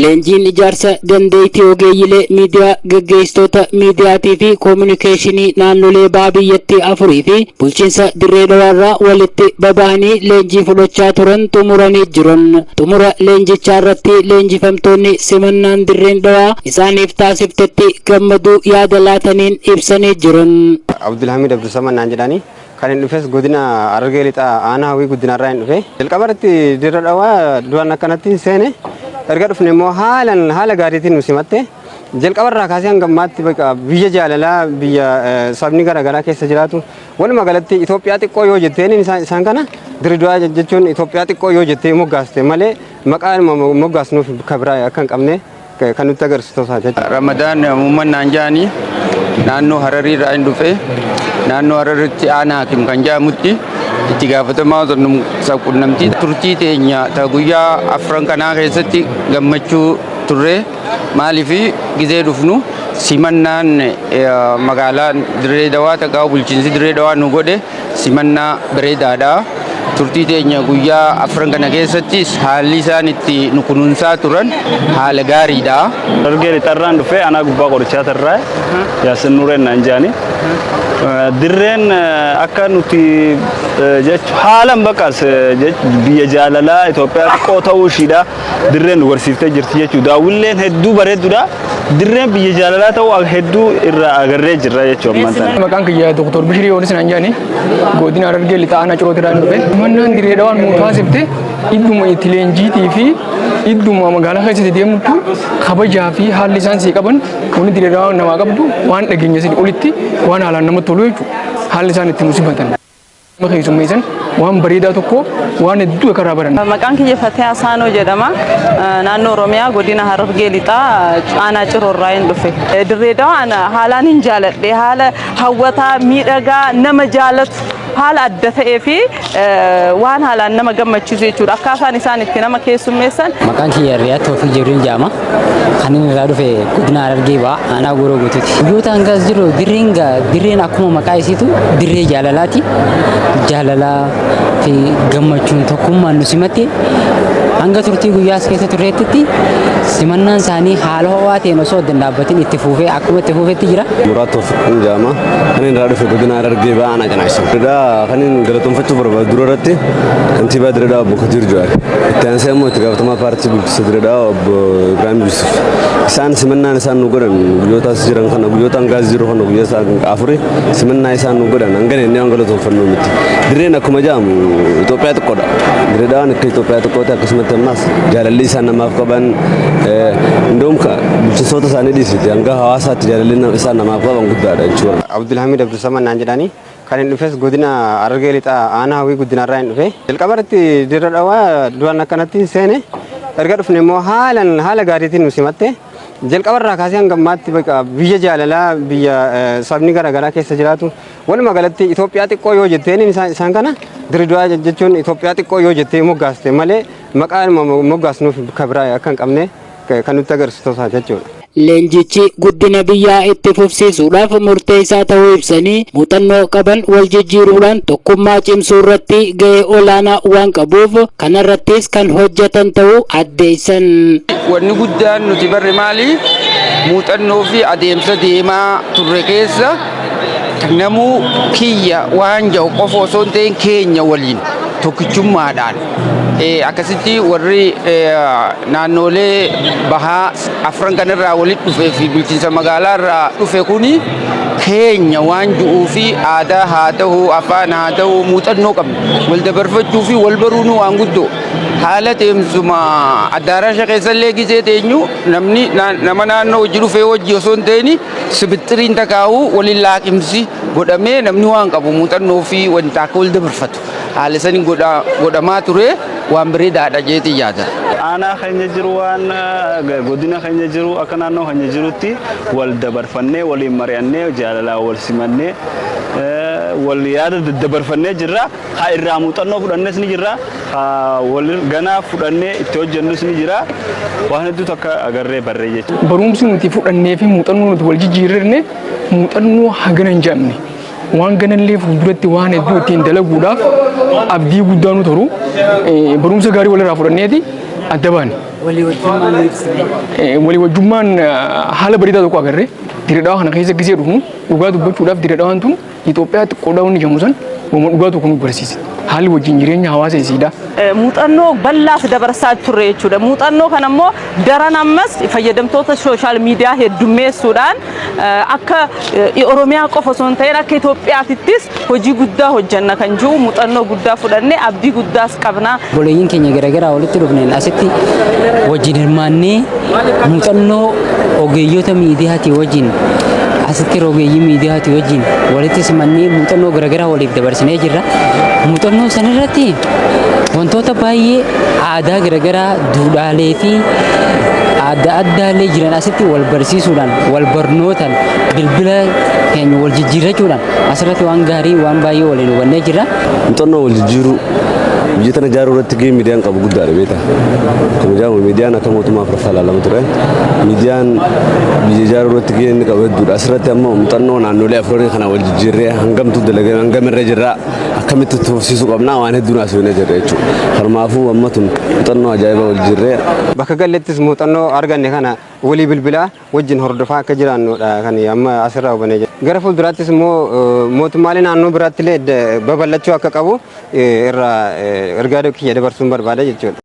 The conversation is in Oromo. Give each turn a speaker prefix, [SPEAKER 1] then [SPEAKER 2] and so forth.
[SPEAKER 1] Leenjiin ijaarsa dandeettii ogeeyyilee miidiyaa gaggeessitoota miidiyaatii fi koominikeeshinii naannolee baadiyyatti afurii fi bulchiinsa Dirree Dhawaarraa walitti baba'anii leenjii fudhachaa turan xumuranii jiran. Xumura leenjichaa irratti leenjifamtoonni simannaan Dirreen Dhawaa isaaniif taasiftetti gammaduu yaada laataniin ibsanii jiran.
[SPEAKER 2] Abdulhamid Abdusaman naan jedhani kan inni dhufes godina Harargee Lixaa aanaa hawwii guddinarraa hin dhufe. Jalqabarratti Dirree Dhawaa duraan akkanatti seene erga dhufne immoo haala gaariitiin nu simatte jalqabarraa kaasee hanga ammaatti biyya jaalalaa biyya sabni garaagaraa keessa jiraatu walumaa galatti Itoophiyaa xiqqoo yoo jetteen isaan kana Dirree Dhawaa jechuun Itoophiyaa xiqqoo yoo jettee moggaaste malee maqaan moggaasnuuf kabira akka hin qabne kan nutti agarsiisu jechuudha.
[SPEAKER 3] Ramadaan Muummeen Naanjaanii naannoo Harariirraa hin dhufe naannoo Hararitti aanaa hakim kan jedhamutti itti gaafatamaa quunnamtii turtii teenya ta guyyaa afran kanaa keessatti gammachuu turre maaliif gizee dhufnu simannaan magaalaa Dirree Dhawaa ta'aa bulchiinsi Dirree Dhawaa nu godhe simannaa bareedaadha. Turtii teenya guyyaa afran kana keessatti haalli isaan itti nu kunuunsaa turan haala gaariidha.
[SPEAKER 4] Harargee Lixaarraan dhufe aanaa gubbaa qorichaa tarraa Yaasin Nuureen naan jedhani. Dirreen akka nuti haalan baqas biyya jaalalaa Itoophiyaa xiqqoo ta'uu ishiidha. Dirreen nu barsiiftee jirti jechuudha. Daawwilleen hedduu bareedduudha. Dirreen biyya jaalalaa ta'uu hedduu irraa agarree jirra jechuudha.
[SPEAKER 5] Maqaan kiyya Dr. Bishirii Yoonis naan jedhani godina Harargee Lixaa aanaa Cirootirraan dhufe. Mannaan Dirree Dhawaan nu taasifte idduma itti leenjiitii fi idduma magaalaa keessatti deemtu kabajaa fi haalli isaan sii qaban wanni Dirree Dhawaan namaa qabdu waan dhageenya isin olitti waan haalaan namatti tolu jechuudha. Haalli isaan itti musibatan. Nama keessummeessan waan bareedaa tokko waan hedduu akka irraa baran.
[SPEAKER 6] Maqaan kiyya Fatee Asaanoo jedhama. Naannoo Oromiyaa godina Harargee Lixaa aanaa Ciroorraa hin dhufe. Dirree Dhawaan haalaan hin jaaladhe haala hawwataa miidhagaa nama jaalatu. Haala adda ta'ee fi waan haalaan nama gammachiisu jechuudha. Akkaataan isaan itti nama keessummeessan.
[SPEAKER 7] Maqaan kiyya Riyaat Toofiq Jibriil jedhama. Kan inni irraa dhufe godina Harargee Bahaa aanaa Gooroo Guutuuti. Biyyoota hangas jiru dirreen akkuma maqaa isiitu dirree jaalalaati. Jaalalaa fi gammachuun tokkummaan nu simatte hanga turtii guyyaa as keessa turreetti simannaan isaanii haala ho'aa ta'een osoo dhaabbatiin itti fufee akkuma itti fufeetti jira.
[SPEAKER 2] Muraat Toofiq jedhama. Kan inni irraa dhufe godina Harargee Bahaa aanaa Cinaaqsan. Kan inni galatoomfachuu barbaadu dura irratti kantiibaa Dirree Dhawaa Obbo Kadir Jawaar. Itti aansee immoo itti gaafatamaa paartii bulchiinsa Dirree Dhawaa Obbo Ibrahim Yusuf. Isaan simannaan isaan nu godhan guyyootaas jiran kana guyyoota hangaas jiru kana guyyaa isaan afurii simannaa isaan nu godhan hanga inni waan galatoomfannoo miti. Dirreen akkuma jedhamu Itoophiyaa xiqqoodha. Dirree Dhawaan akka Itoophiyaa xiqqootti akkasumatti ammas jaalalli isaan namaaf qaban indoom bulchiinsoota isaanii dhiisiti hanga hawaasaatti jaalalli isaan namaaf qaban guddaadha jechuudha. Abdulhamid Abdusaman naan jedhani kan inni dhufes godina Harargee Lixaa aanaa hawwii guddinarraa hin dhufe. Jalqabarratti Dirree Dhawaa duraan akkanatti seene erga dhufne immoo haala gaariitiin nu simatte jalqabarraa kaasee hanga ammaatti biyya jaalalaa biyya sabni garaagaraa keessa jiraatu walumaa galatti Itoophiyaa xiqqoo yoo jetteen isaan kana Dirree Dhawaa jechuun Itoophiyaa xiqqoo yoo jettee moggaaste malee maqaan moggaasnuuf kabira akka hin qabne kan nutti agarsiisu jechuudha.
[SPEAKER 1] Leenjichi guddina biyyaa itti fufsiisuudhaaf murteessaa ta'uu ibsanii muuxannoo qaban wal jijjiiruudhaan tokkummaa cimsuu irratti gahee olaanaa waan qabuuf kanarrattis kan hojjetan ta'uu addeessan.
[SPEAKER 3] Wanni guddaan nuti barre maali? Muuxannoo fi adeemsa deemaa turre keessa namuu kiyya waan jedhu qofa osoo hin ta'in keenya waliin tokkichummaadhaan akkasitti warri naannolee bahaa afran kanarraa walitti dhufee fi bulchiinsa magaalaa irraa dhufe kuni keenya waan jedhuu fi aadaa haa ta'u afaan haa ta'u muuxannoo qabna wal dabarfachuu fi wal baruun waan guddoo haala teemsuma addaaraasha keessallee gisee teenyu nama naannoo hojii dhufee hojii osoo hin ta'in sibixxiriin takaa'uu waliin laaqimsi godhamee namni waan qabu muuxannoo fi wanta akka wal dabarfatu haala sanii godhamaa ture. Waan bareedaadha jeetii yaada.
[SPEAKER 4] Aanaa keenya jiru waan godina keenya jiru akka naannoo keenya jirutti wal dabarfannee waliin mari'annee jaalalaa wal simannee wal yaada dabarfannee jirra. Haa irraa muuxannoo fudhannes ni jirra. Haa wal ganaa fudhannee itti hojjennus ni jira. Waan hedduutu akka agarree barree jechuudha.
[SPEAKER 5] Barumsi nuti fudhannee fi muuxannoo nuti wal jijjiirree muuxannoo hagana hin jedhamne. Waan ganallee fuulduratti waan hedduu ittiin dalaguudhaaf abdii guddaa nu toru barumsa gaarii walirraa fudhanneeti adda baane. walii wajjummaan haala bareedaa tokko agarree diradhaa kana keessa gisee dhufu dhugaa dubbachuudhaaf diradhaan tun Itoophiyaatti qoodaa hundi jedhamu waan dhugaa tokko nu barsiise. Haalli wajjin jireenya hawaasa isiidha.
[SPEAKER 6] Muuxannoo bal'aaf dabarsaa turre jechuudha. Muuxannoo kana immoo daran ammas fayyadamtoota sooshaal miidiyaa heddummeessuudhaan akka Oromiyaa qofa osoo hin ta'in akka Itoophiyaattis hojii guddaa hojjenna kan jiru muuxannoo guddaa fudhannee abdii guddaas qabna.
[SPEAKER 7] Boleeyyiin keenya garaagaraa walitti dhufneen asitti wajjin hirmaannee muuxannoo ogeeyyoota miidiyaatii wajjin asitti rogeeyyii miidiyaati wajjin walitti simannee muuxannoo garaagaraa waliif dabarsinee jirra. Muuxannoo sanarratti wantoota baay'ee aadaa garaagaraa duudhaalee fi aadaa addaallee jiran asitti wal barsiisuudhaan wal barnootaan bilbila keenya wal jijjiirrachuudhaan asirratti waan gaarii waan baay'ee waliin hubannee jirra.
[SPEAKER 2] Muuxannoo wal jijjiiruu biyya tana ijaaruu irratti gahee miidiyaan qabu guddaadha beektaa. Kun jedhamu miidiyaan akka mootummaaf raffaa ilaalamu ture. Miidiyaan biyya ijaaruu irratti gahee inni qabu hedduudha. Asirratti ammoo muuxannoo naannolee afurii kana wal jijjiirree hangamtu dalagaa hangamirra jirra akkamitti tursiisuu qabna waan hedduun asirra jirra jechuudha. Kanaafuu amma tun muuxannoo ajaa'ibaa wal jijjiirree
[SPEAKER 8] bakka gallettis muuxannoo arganne kana walii bilbilaa wajjin hordofaa akka jiraannudha kan amma asirraa hubanne jira. Gara fuulduraattis immoo mootummaalee naannoo biraatti illee babal'achuu akka qabu irraa ergaa kiyya dabarsuun barbaada jechuudha.